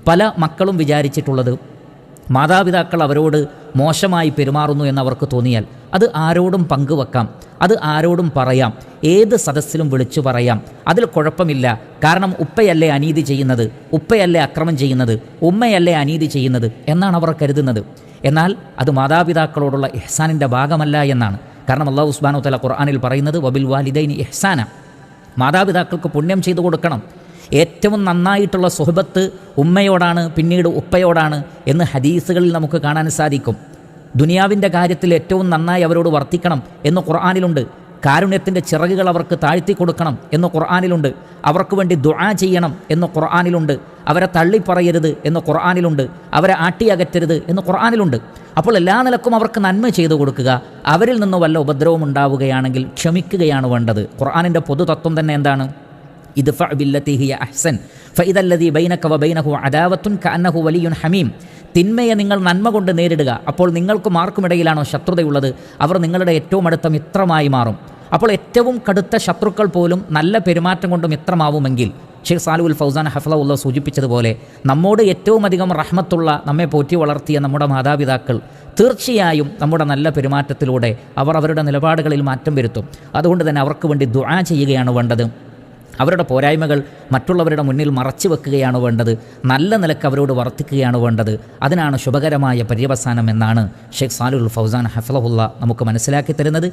പല മക്കളും വിചാരിച്ചിട്ടുള്ളത് മാതാപിതാക്കൾ അവരോട് മോശമായി പെരുമാറുന്നു എന്നവർക്ക് തോന്നിയാൽ അത് ആരോടും പങ്കുവെക്കാം, അത് ആരോടും പറയാം, ഏത് സദസ്സിലും വിളിച്ചു പറയാം, അതിൽ കുഴപ്പമില്ല. കാരണം ഉപ്പയല്ലേ അനീതി ചെയ്യുന്നത്, ഉപ്പയല്ലേ അക്രമം ചെയ്യുന്നത്, ഉമ്മയല്ലേ അനീതി ചെയ്യുന്നത് എന്നാണ് അവർ കരുതുന്നത്. എന്നാൽ അത് മാതാപിതാക്കളോടുള്ള ഇഹ്സാനിൻ്റെ ഭാഗമല്ല എന്നാണ്. കാരണം അല്ലാഹു സുബ്ഹാനഹു വ തആല ഖുർആനിൽ പറയുന്നത് വബിൽ വാലിദൈനി ഇഹ്സാന, മാതാപിതാക്കൾക്ക് പുണ്യം ചെയ്തു കൊടുക്കണം. ഏറ്റവും നന്നായിട്ടുള്ള സുഹബത്ത് ഉമ്മയോടാണ്, പിന്നീട് ഉപ്പയോടാണ് എന്ന് ഹദീസുകളിൽ നമുക്ക് കാണാൻ സാധിക്കും. ദുനിയാവിൻ്റെ കാര്യത്തിൽ ഏറ്റവും നന്നായി അവരോട് വർത്തിക്കണം എന്ന് ഖുർആനിലുണ്ട്. കാരുണ്യത്തിൻ്റെ ചിറകുകൾ അവർക്ക് താഴ്ത്തി കൊടുക്കണം എന്ന് ഖുർആനിലുണ്ട്. അവർക്ക് വേണ്ടി ദുആ ചെയ്യണം എന്ന് ഖുർആനിലുണ്ട്. അവരെ തള്ളിപ്പറയരുത് എന്ന് ഖുർആനിലുണ്ട്. അവരെ ആട്ടിയകറ്റരുത് എന്ന് ഖുർആനിലുണ്ട്. അപ്പോൾ എല്ലാ നിലക്കും അവർക്ക് നന്മ ചെയ്തു കൊടുക്കുക. അവരിൽ നിന്ന് വല്ല ഉപദ്രവം ഉണ്ടാവുകയാണെങ്കിൽ ക്ഷമിക്കുകയാണ് വേണ്ടത്. ഖുർആനിൻ്റെ പൊതുതത്വം തന്നെ എന്താണ്? ഇദ്ഫഅ ബില്ലതി ഹിയ അഹ്സൻ ഫഇദല്ലദീ ബൈനക വബൈനഹു അദാവത്തുൻ കഅന്നഹു വലിയ്യുൻ ഹമീം. തിന്മയെ നിങ്ങൾ നന്മ കൊണ്ട് നേരിടുക. അപ്പോൾ നിങ്ങൾക്കും ആർക്കുമിടയിലാണോ ശത്രുതയുള്ളത്, അവർ നിങ്ങളുടെ ഏറ്റവും അടുത്ത മിത്രമായി മാറും. അപ്പോൾ ഏറ്റവും കടുത്ത ശത്രുക്കൾ പോലും നല്ല പെരുമാറ്റം കൊണ്ട് മിത്രമാവുമെങ്കിൽ ഷെയ്ഖ് സാലിഹുൽ ഫൗസാൻ ഹഫളഹുല്ലാഹ് സൂചിപ്പിച്ചതുപോലെ നമ്മോട് ഏറ്റവും അധികം റഹ്മത്തുള്ള, നമ്മെ പോറ്റി വളർത്തിയ നമ്മുടെ മാതാപിതാക്കൾ തീർച്ചയായും നമ്മുടെ നല്ല പെരുമാറ്റത്തിലൂടെ അവർ അവരുടെ നിലപാടുകളിൽ മാറ്റം വരുത്തും. അതുകൊണ്ട് തന്നെ അവർക്ക് വേണ്ടി ദുആ ചെയ്യുകയാണ് വേണ്ടത്. അവരുടെ പോരായ്മകൾ മറ്റുള്ളവരുടെ മുന്നിൽ മറച്ചു വെക്കുകയാണ് വേണ്ടത്. നല്ല നിലക്ക് അവരോട് വർത്തിക്കുകയാണ് വേണ്ടത്. അതിനാണ് ശുഭകരമായ പര്യവസാനം എന്നാണ് ഷെയ്ഖ് സാലിഹുൽ ഫൗസാൻ ഹഫളഹുല്ലാഹ് നമുക്ക് മനസ്സിലാക്കി തരുന്നത്.